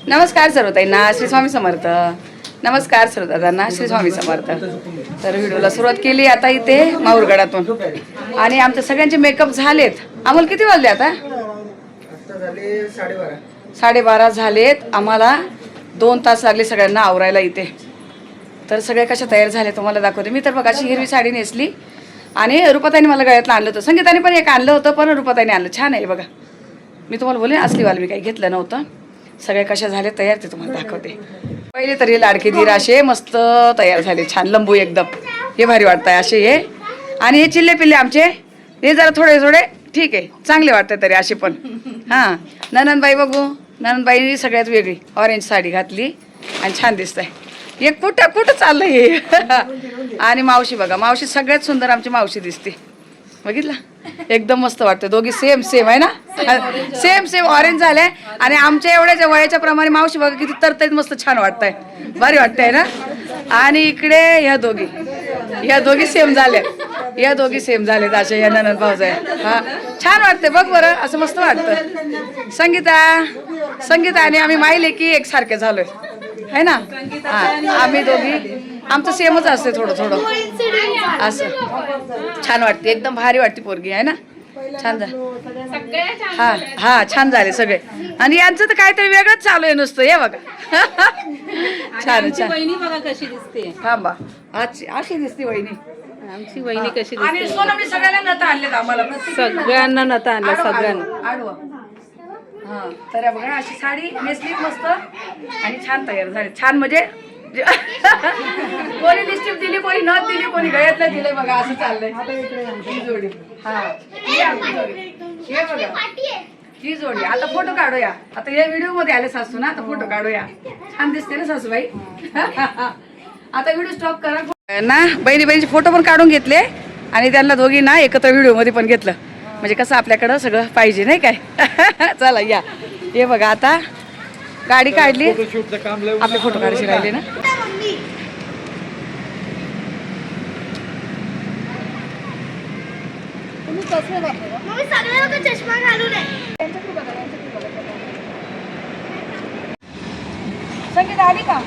नमस्कार सर्वताईंना श्री स्वामी समर्थ. नमस्कार सर्वदादांना श्री स्वामी समर्थ. तर व्हिडिओला सुरुवात केली आता इथे माहूरगडातून आणि आमच्या सगळ्यांचे मेकअप झालेत. आम्हाला किती वाजले आता? 12:30 झालेत. आम्हाला 2 तास लागले सगळ्यांना आवरायला इथे. तर सगळे कशा तयार झाले तुम्हाला दाखवते मी. तर बघा अशी हिरवी साडी नेसली आणि रुपाताईने मला गळ्यातलं आणलं होतं. संगीताने पण एक आणलं होतं पण रुपाताईने आणलं. छान आहे बघा. मी तुम्हाला बोले असलीवाल मी काही घेतलं नव्हतं. सगळे कशा झाले तयार ते तुम्हाला दाखवते. पहिले तरी लाडके धीर असे मस्त तयार झाले छान लंबू एकदम. हे भारी वाटत आहे असे हे. आणि हे चिल्ले पिल्ले आमचे हे जरा थोडे थोडे ठीक आहे चांगले वाटतात तरी असे पण. हां ननंदबाई बघू. ननंदबाईनी सगळ्यात वेगळी ऑरेंज साडी घातली आणि छान दिसत आहे. हे कुठं कुठं चाललं हे. आणि मावशी बघा मावशी सगळ्यात सुंदर आमची मावशी दिसते. बघितलं एकदम मस्त वाटतं. दोघी सेम सेम आहे ना. सेम सेम ऑरेंज झाले आणि आमच्या एवढ्या वयाच्या प्रमाणे मावशी बघा किती तरतरीत मस्त छान वाटतंय. भारी वाटतंय ना. आणि इकडे ह्या दोघी सेम झाल्या. या दोघी सेम झालेत अशा ह्या ननंद भाऊजाई. हा छान वाटतंय बघ बरं असं मस्त वाटतं. संगीता आणि आम्ही माहिले की एकसारखे झालोय है ना. हा आम्ही दोघी आमचं सेमच असते थोडं थोडं असं. छान वाटते एकदम भारी वाटते पोरगी आहे ना. छान झालं. हा हा छान झाले सगळे. आणि यांचं तर काहीतरी वेगळंच चालू आहे नुसतं. हे बघा छान छान. वहिनी बघा कशी दिसते. थांबा अशी दिसते वहिनी. आमची वहिनी कशी आणि दिसते. सोनमी सगळ्यांना नता आणलेत आम्हाला. सगळ्यांना नता आणलं सगळ्यांना. आडवा हा तर बघा अशी साडी नेसली मस्त आणि छान तयार झाली. छान म्हणजे कोणी लिपस्टिक दिली कोणी नथ दिली कोणी गळ्यातलं दिलंय बघा असं चाललंय. ही जोडी हा हे बघा ही जोडी. आता फोटो काढूया. आता या व्हिडिओ मध्ये आले सासू ना. आता फोटो काढूया. छान दिसते ना सासूबाई. आता व्हिडिओ स्टॉप करा ना. बहिणीचे फोटो पण काढून घेतले आणि त्यांना दोघींना एकत्र व्हिडिओ मध्ये पण घेतलं. म्हणजे कसं आपल्याकडं सगळं पाहिजे नाही काय. चला या. हे बघा आता गाडी काढली. आपले फोटो काढायचे राहिले ना. संगीत आली का?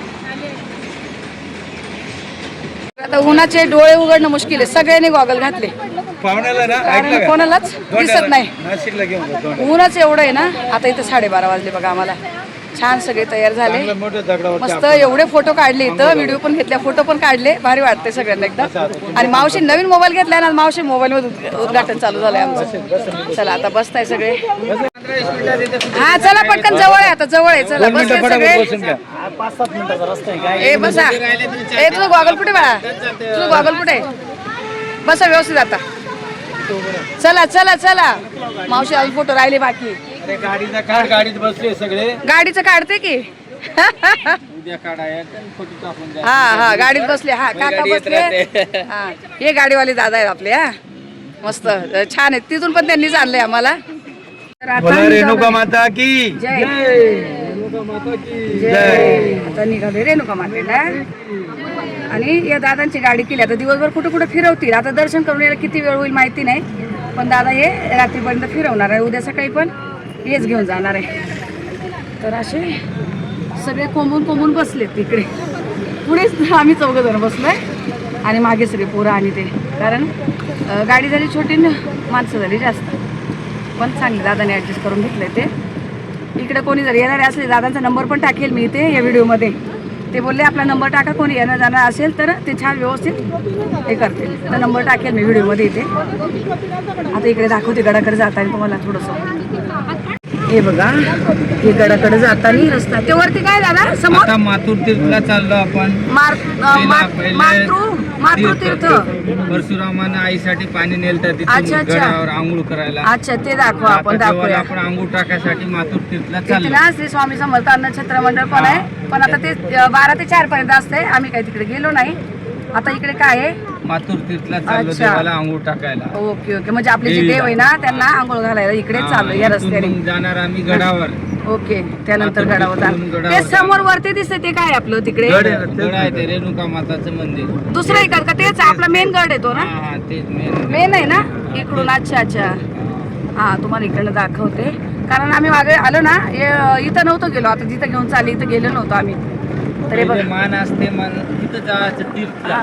आता उन्हाचे डोळे उघडणं मुश्किल आहे. सगळ्यांनी गॉगल घातले. कारण कोणालाच दिसत नाही. ऊनच एवढं आहे ना. आता इथं 12:30 वाजले बघा आम्हाला. छान सगळे तयार झाले मस्त. एवढे फोटो काढले इथं. व्हिडिओ पण घेतल्या फोटो पण काढले. भारी वाटते सगळ्यांना एकदम. आणि मावशी नवीन मोबाईल घेतलाय ना. मावशी मोबाईल मध्ये उद्घाटन चालू झालंय आमचं. चला आता बसताय सगळे. हा चला पटकन जवळ आहे. आता जवळ आहे. चला बसले सगळे. 5-7 मिनिटाचा रस्ता आहे काय. ए बसा. ए तुझं गॉगल कुठे बाळा? तुझं गॉगल कुठे? बसा व्यवस्थित आता. चला चला चला. मावशी अजून फोटो राहिले बाकी. गाडीचा काढ. गाडीत बसले सगळे. गाडीचं काढते की. उद्या काढाय फोटो टाकून द्या. हा हा गाडीत बसले. हा काका बसले. हा हे गाडीवाले दादा आहेत आपले. हा मस्त छान आहेत. तिथून पण त्यांनीच आणलंय आम्हाला. तर आता रेणुका माता की जय. रेणुका माता की जय. आता निघाले रेणुका मातेला. आणि या दादांची गाडी केली. आता दिवसभर कुठे कुठे फिरवतील. आता दर्शन करून यायला किती वेळ होईल माहिती नाही. पण दादा हे रात्रीपर्यंत फिरवणार आहे. उद्या सकाळी पण हेच घेऊन जाणार आहे. तर असे सगळे कोंबून बसलेत तिकडे. पुढेच आम्ही 4 जण बसलोय आणि मागे सगळे पोरं आणि ते. कारण गाडी झाली छोटी ना माणसं झाली जास्त. पण चांगले दादाने ॲडजस्ट करून घेतले ते. इकडे कोणी जर येणारे असले दादांचा नंबर पण टाकेल मी इथे या व्हिडिओमध्ये. ते बोलले आपला नंबर टाका कोणी येणार जाणार असेल तर ते छान व्यवस्थित हे करतील. तर नंबर टाकेल मी व्हिडिओमध्ये इथे. आता इकडे दाखवते गडाकडे जाताना तुम्हाला थोडंसं. हे बघा हे गडाकडे जाताना रस्ता. ते वरती काय दादा समोर माथुर तीर्थला चाललो आपण. मातृतीर्थ. परशुरामानं आईसाठी पाणी नेलतं तिथून गडावर आंघोळ करायला. अच्छा ते दाखवा. आपण दाखवूया. आपण आंघोळ टाकायसाठी माथुर तीर्थला तिथे चाललो. ना श्री स्वामी समर्थ अन्न छत्र मंडळ पण आहे. पण आता ते 12 ते 4 पर्यंत असते. आम्ही काही तिकडे गेलो नाही. आता इकडे काय आहे माथुर तीर्थला चाललो देवाला आंघोळ टाकायला. Okay okay. म्हणजे आपले जे देव आहे ना त्यांना आंघोळ घालायला इकडे चाललो या रस्त्याने. जाणार आम्ही गडावर. ओके त्यानंतर गडावर जाणार. ते समोर वरती दिसते ते काय आपलं तिकडे गड आहे ते रेणुका माताचं मंदिर. दुसरं आहे का? तेच आपला मेन गड येतो ना. तेच मेन आहे ना इकडून. अच्छा अच्छा. हा तुम्हाला इकडनं दाखवते. कारण आम्ही मागे आलो ना इथं नव्हतो गेलो, आता जिथं घेऊन चालले इथं गेलो नव्हतो आम्ही. तर हे बघ, पहिले मान असते, मान तिथं जायचं तीर्थला.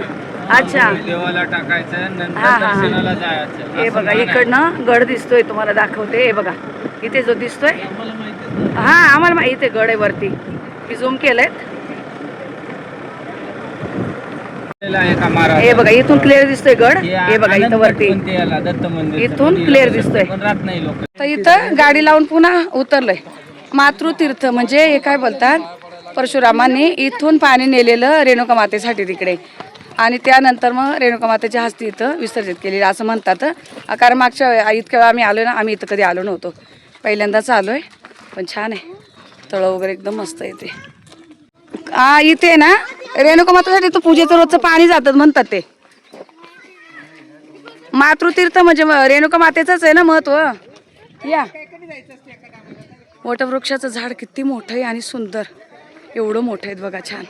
अच्छा देवाला टाकायचं, नंतर हा. दर्शनाला जायचं. हे असं बघा मान आहे. इकडनं गड दिसतोय, तुम्हाला दाखवते. हे बघा इथे जो दिसतोय, हा आम्हाला माहिती आहे गड आहे वरती, मी झूम केलंय. आहे का महाराज? हे बघा इथून क्लिअर दिसतोय गड. हे हे बघा इथं आनंद वरती कोणते याला, दत्त मंदिर इथून clear दिसतोय. पण राहत नाही लोक. तर इथं गाडी लावून पुन्हा उतरलंय. मातृतीर्थ म्हणजे हे काय बोलतात, परशुरामांनी इथून पाणी नेलेलं रेणुका मातेसाठी तिकडे, आणि त्यानंतर मग रेणुका मातेची हस्ती इथं विसर्जित केलेली असं म्हणतात. कारण मागच्या इतक्या वेळा आम्ही आलो ना, आम्ही इथं कधी आलो नव्हतो, पहिल्यांदाच आलोय. पण छान आहे, तळं वगैरे एकदम मस्त येते. इथे ना रेणुका मातेसाठी तर पूजेचं रोजचं पाणी जातात म्हणतात ते. मातृतीर्थ म्हणजे रेणुका मातेचंच आहे ना महत्व. या वटवृक्षाचं झाड किती मोठं आहे आणि सुंदर, एवढं मोठं आहेत बघा, छान.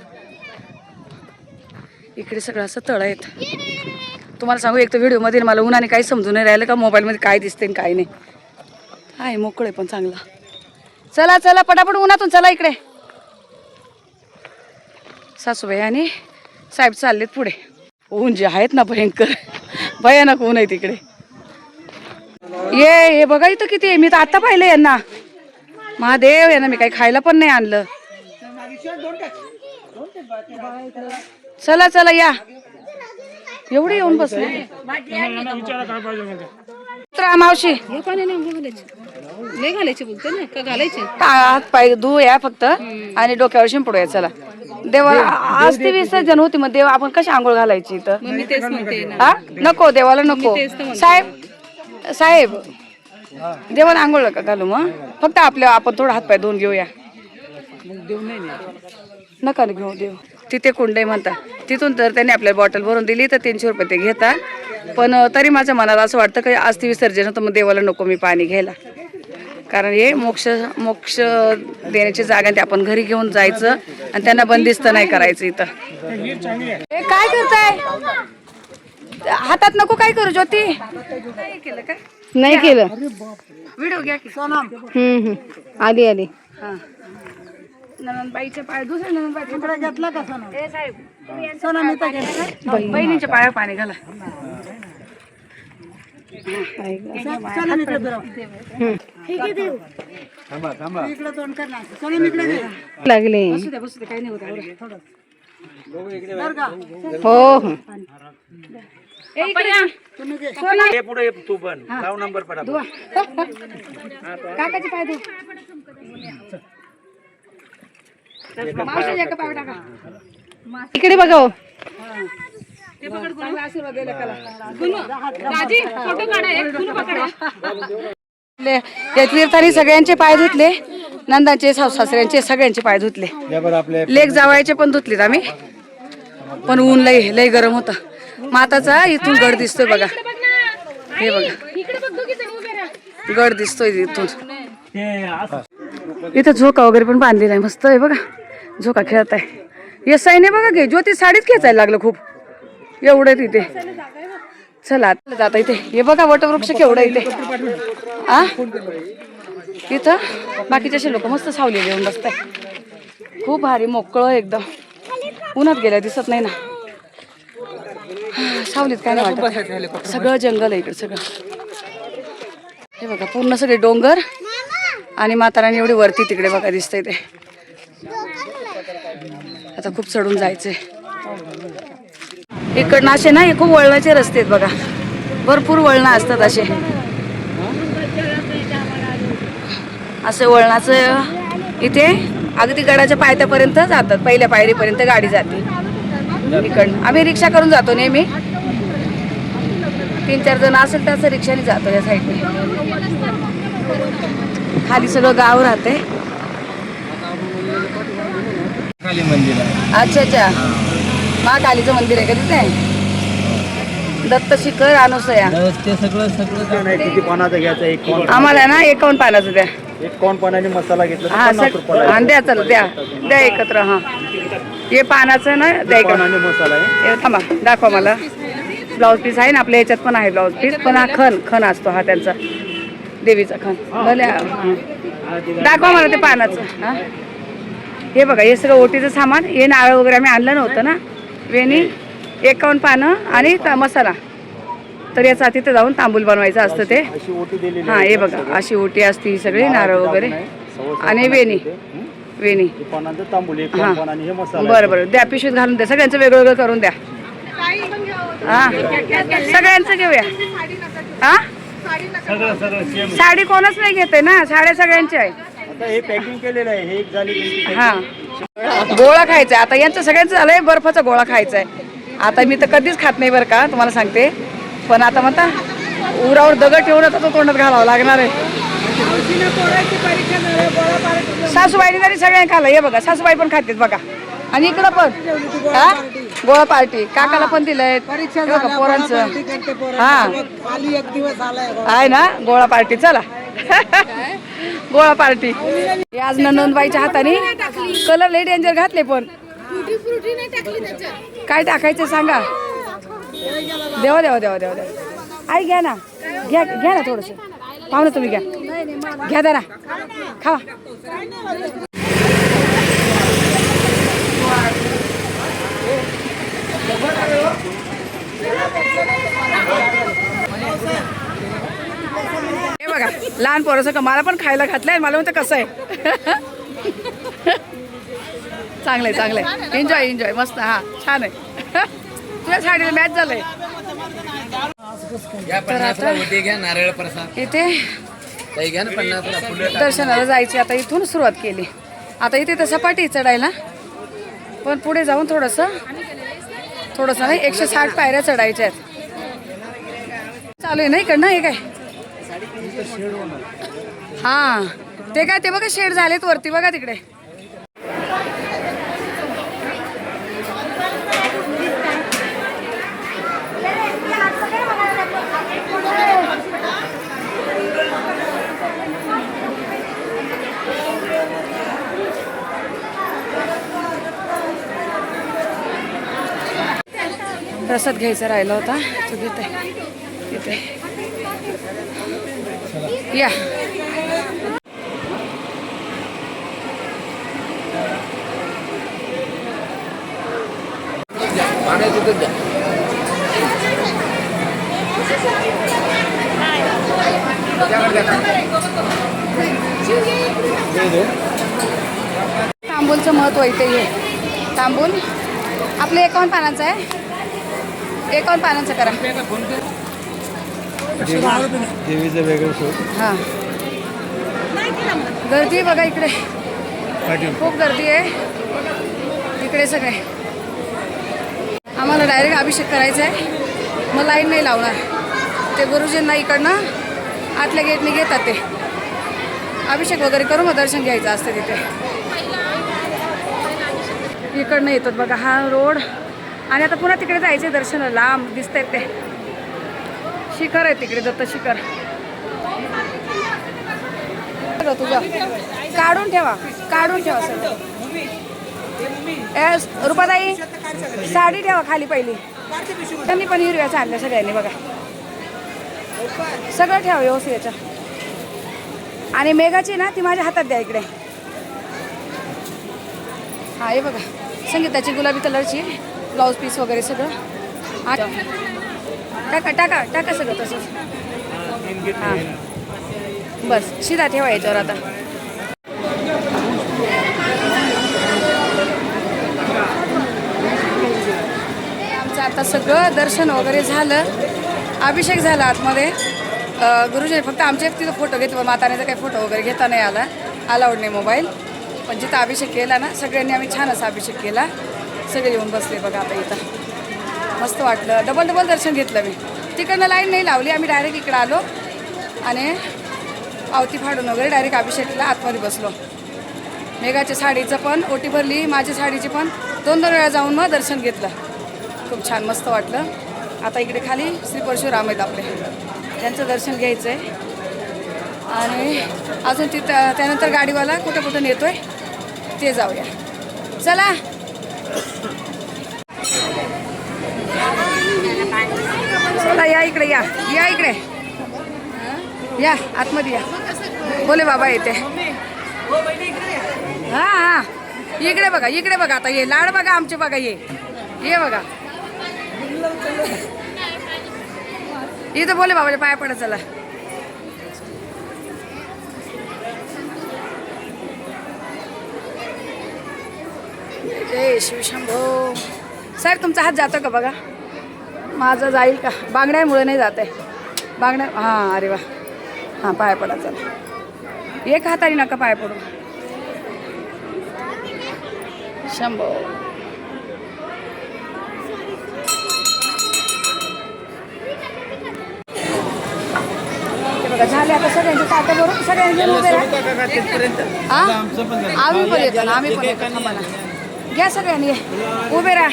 इकडे सगळं असं तळं आहेत. तुम्हाला सांगू, एक तर व्हिडिओमध्ये मला उन्हाने काही समजून नाही राहिलं का मोबाईलमध्ये काय दिसते काय नाही. आहे मोकळं पण चांगलं. चला चला पटापट उन्हातून चला इकडे. सासूबाई आणि साहेब चाललेत पुढे. ऊन जे आहेत ना भयंकर, भयानक ऊन आहे तिकडे. हे बघा इथं किती आहे, मी तर आता पाहिलं यांना. महादेव, यांना मी काही खायला पण नाही आणलं. चला चला या, एवढे येऊन बसले. मावशी लय घालायचे बोलते ना, का घालायचे? हात पाय धुया फक्त आणि डोक्यावर शिंपडूया. चला देवाला आज ती विसर्जन होती, मग देवा आपण कशी आंघोळ घालायची इथं? मग मी तेच म्हणते ना. हा नको, देवाला नको. साहेब देवाला आंघोळ का घालू? मग फक्त आपण थोडं हातपाय धुवून घेऊया. नका घेऊ देव. तिथे कुंडे म्हणतात, तिथून तर त्यांनी आपल्याला बॉटल भरून दिली तर 300 रुपये ते घेतात. पण तरी माझ्या मनाला असं वाटतं की आज ती विसर्जन होतं, मग देवाला नको मी पाणी घ्यायला. कारण हे मोक्ष देण्याची जागा, ते आपण घरी घेऊन जायचं आणि त्यांना बंदिस्त नाही करायचं इथं. हे काय करताय? हातात नको काय करू ज्योती. नाही केलं. व्हिडिओ घ्या की. आली आली. ननंदबाईचे पाय, दुसऱ्या ननंदबाई घेतला का बहिणीच्या पाया पाणी घाला. लागले. बसू दे काही नाही होत. हो हो. पुढे तू पण लाव नंबर पडा. काकाचे पाय धु. मावशीच्या पाय टाका. इकडे बघा हो. या तीर्थाने सगळ्यांचे पाय धुतले, नंदाचे, सासऱ्यांचे, सगळ्यांचे पाय धुतले. लेक जावायचे पण धुतलेत आम्ही. पण ऊन लय गरम होतं. माताचा इथून गड दिसतोय बघा. हे बघा गड दिसतोय इथून. इथं झोका वगैरे पण बांधलेला आहे, मस्त आहे बघा. झोका खेळत आहे. हे साईने बघा की ज्योती साडीच खेचायला लागलं खूप, एवढं तिथे. चला जाता इथे. हे बघा वटवृक्ष केवढं इथे. इथं बाकीचे असे लोक मस्त सावलेले येऊन बसताय. खूप भारी मोकळं एकदम. उन्हात गेल्या दिसत नाही ना, सावलीत काय नाही वाटत. सगळं जंगल आहे इकडे सगळं. हे बघा पूर्ण सगळे डोंगर आणि माताराणी एवढी वरती तिकडे बघा दिसतंय ते. आता खूप चढून जायचंय. इकडनं असे ना, हे खूप वळणाचे रस्ते आहेत बघा, भरपूर वळणं असतात असे. असं वळणाचं इथे अगदी गडाच्या पायथ्यापर्यंत जातात, पहिल्या पायरीपर्यंत गाडी जाते. इकडनं आम्ही रिक्षा करून जातो नेहमी. 3-4 जण असेल तर असं रिक्षाने जातो या साईडने. खाली सगळं गाव राहते. मंदिर आहे. अच्छा महाकालीचं मंदिर आहे का तिथे? दत्त शिखर अनुसया. ते सगळं किती पानाचं घ्यायचं? एक आम्हाला ना 51 पानाचं द्या. 51 पानाने मसाला घेतला तर हा 50 रुपयाला आहे. द्या, चला द्या एकत्र. हा हे पानाचं ना द्या एकत्र. पानाने मसाला आहे. हे थांबा दाखवा मला. ब्लाऊज पीस आहे ना आपल्या ह्याच्यात पण आहे ब्लाऊज पीस, पण हा खण असतो हा त्यांचा देवीचा खण. भले दाखवा मला ते पानाचं. हा हे बघा, हे सगळं ओटीचं सामान. हे नारळ वगैरे आम्ही आणलं नव्हतं ना. वेणी, 51 पानं आणि मसाला. तर याचा तिथे जाऊन तांबूल बनवायचं असतं ते. हा हे बघा, अशी ओटी असते ही सगळी, नारळ वगैरे आणि वेणी. हा बरं बरं, द्या पिशवीत घालून द्या. सगळ्यांचं वेगळं वेगळं करून द्या. हा सगळ्यांचं घेऊया. हा साडी कोणच नाही घेते ना, साड्या सगळ्यांच्या आहे. हे पॅकिंग केलेलं आहे. हे एक झाली. हा गोळा खायचा आता, यांचं सगळ्यांचं झालंय बर्फाचा गोळा खायचा आहे. आता मी तर कधीच खात नाही बरं का, तुम्हाला सांगते. पण आता म्हणता उरावर दगड ठेवून आता तो तोंडात घालावं लागणार आहे. सासूबाईने तरी सगळ्यांनी खाल्लं. हे बघा, सासूबाई पण खातेत बघा. आणि इकडं पण हा गोळा पार्टी, काकाला पण दिलंय पोरांचं. हा आहे ना गोळा पार्टी. चला गोळा पार्टी. आज नंदबाईच्या हाताने कलर लय डेंजर घातले. पण काय टाकायचं सांगा. देवा देवा देवा देवा देवा. आई घ्या ना, घ्या घ्या ना थोडंसं. पाहू ना तुम्ही, घ्या द्या ना, खावा. हे बघा, लहान पोराचं मला पण खायला घातलंय. मला म्हणतं कसं आहे. चांगलंय चांगलंय, एन्जॉय एन्जॉय, मस्त. हा छान आहे. तुझ्या साडीला मॅच झालंय. तर आता इथे दर्शनाला जायची. आता इथून सुरुवात केली. आता इथे तर सपाटी चढायला, पण पुढे जाऊन थोडंसं नाही 160 पायऱ्या चढायच्या आहेत. चालू आहे ना इकडनं. हे काय हा ते काय ते बघा, शेड झालेत वरती बघा तिकडे. प्रसाद घ्यायचा राहिला होता तो घेते तिथे. या तांबूलचं महत्व इथे हे. तांबूल आपलं 51 पानाचं आहे. 51 पानांचं करा. देवीचं वेगळं शोध. हा गर्दी बघा इकडे, खूप गर्दी आहे इकडे. सगळे आम्हाला डायरेक्ट अभिषेक करायचा आहे. मग लाईन नाही लावणार. ते गुरुजींना इकडनं आतल्या गेटने घेतात. ते अभिषेक वगैरे करून मग दर्शन घ्यायचं असतं तिथे. इकडनं येतात बघा हा रोड. आणि आता पुन्हा तिकडे जायचे दर्शनाला. लांब दिसत आहेत ते शिखर आहे तिकडे, दत्त शिखर. तुझं काढून ठेवा सर. रुपाताई साडी ठेवा खाली पहिली. त्यांनी पण हिरव्याचं आणलं सगळ्यांनी बघा. सगळं ठेवा व्यवस्थित याच्या. आणि मेघाची ना ती माझ्या हातात द्या इकडे. हा हे बघा, संगीताची गुलाबी कलरची ब्लाऊज पीस वगैरे सगळं. टाका टाका टाका सगळं तसंच. हां बस शिदा ठेवा याच्यावर. आता आमचं आता सगळं दर्शन वगैरे झालं. अभिषेक झाला आतमध्ये. गुरुजी फक्त आमच्या तिथं फोटो घेतला. म्हाताऱ्याचा काही फोटो वगैरे घेता नाही आला, अलाउड नाही मोबाईल. पण जिथं अभिषेक केला ना सगळ्यांनी आम्ही छान असा अभिषेक केला. सगळे येऊन बसले बघा. आता इथं मस्त वाटलं. डबल दर्शन घेतलं मी. तिकडनं लाईन नाही लावली. आम्ही डायरेक्ट इकडं आलो आणि पावती फाडून वगैरे डायरेक्ट अभिषेकला आतमध्ये बसलो. मेघाच्या साडीचं पण ओटी भरली, माझ्या साडीची पण 2-2 वेळा जाऊन मग दर्शन घेतलं. खूप छान मस्त वाटलं. आता इकडे खाली श्री परशुराम आहेत आपले, त्यांचं दर्शन घ्यायचं आहे. आणि अजून तिथं त्यानंतर गाडीवाला कुठं नेतोय ते जाऊया. चला चला या इकडे, या इकडे, या आतमध्ये या. बोले बाबा येते. हा हा इकडे बघा आता ये लाड बघा आमचे बघा ये बघा इथं बोले बाबाच्या पाया पडत चला. जय शिवशंभो. सर तुमचा हात जातो का बघा. माझा जाईल का. बांगड्यामुळे नाही जात आहे. बांगड्या हां अरे वा. हां पाया पडा चला. एक हाताने नका पाया पडू. शंभो. बघा झाले आता सगळ्यांचे ताटं भरून सगळ्यांचे उभे राहा. आम्ही पण येतो ना आम्ही पण येतो. थांबा ना. घ्या सगळ्यांनी उभे राहा.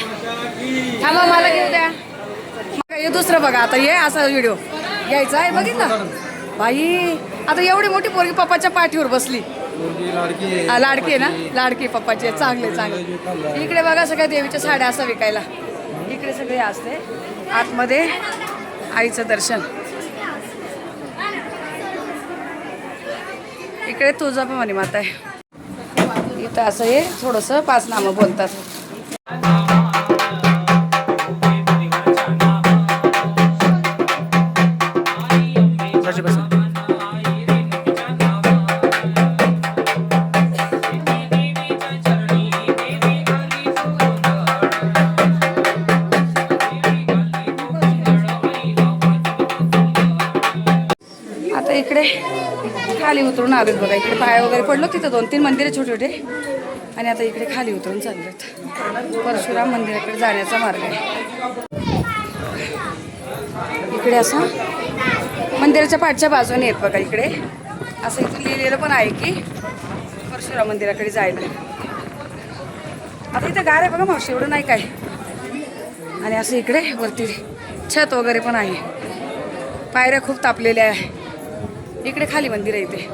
थांबा मला घेऊ द्या. मग हे दुसरं बघा आता हे असा व्हिडिओ घ्यायचा आहे बघितलं बाई. आता एवढी मोठी पोरगी पप्पाच्या पाठीवर बसली. लाडकी आहे ना लाडकी पप्पाची आहे. चांगले इकडे बघा सगळ्या देवीच्या साड्या असं विकायला. इकडे सगळे असते. आतमध्ये आईचं दर्शन. इकडे तुळजाभवानी माता आहे. इथं असं हे थोडंसं 5 नामं बोलतात. आता इकडे खाली उतरून आलोत बघा. इकडे पाया वगैरे पडलो. तिथं 2-3 मंदिर छोटे छोटे. आणि आता इकडे खाली उतरून चाललोत. परशुराम मंदिराकडे जाण्याचा मार्ग आहे. इकडे असं मंदिराच्या पाठच्या बाजूने येत बघा. इकडे असं इथे लिहिलेलं पण आहे की परशुराम मंदिराकडे जायला. आता इथं गार आहे बघा मावशी एवढं नाही काय. आणि असं इकडे वरती छत वगैरे पण आहे. पायऱ्या खूप तापलेल्या आहे. इकडे खाली मंदिर आहे इथे.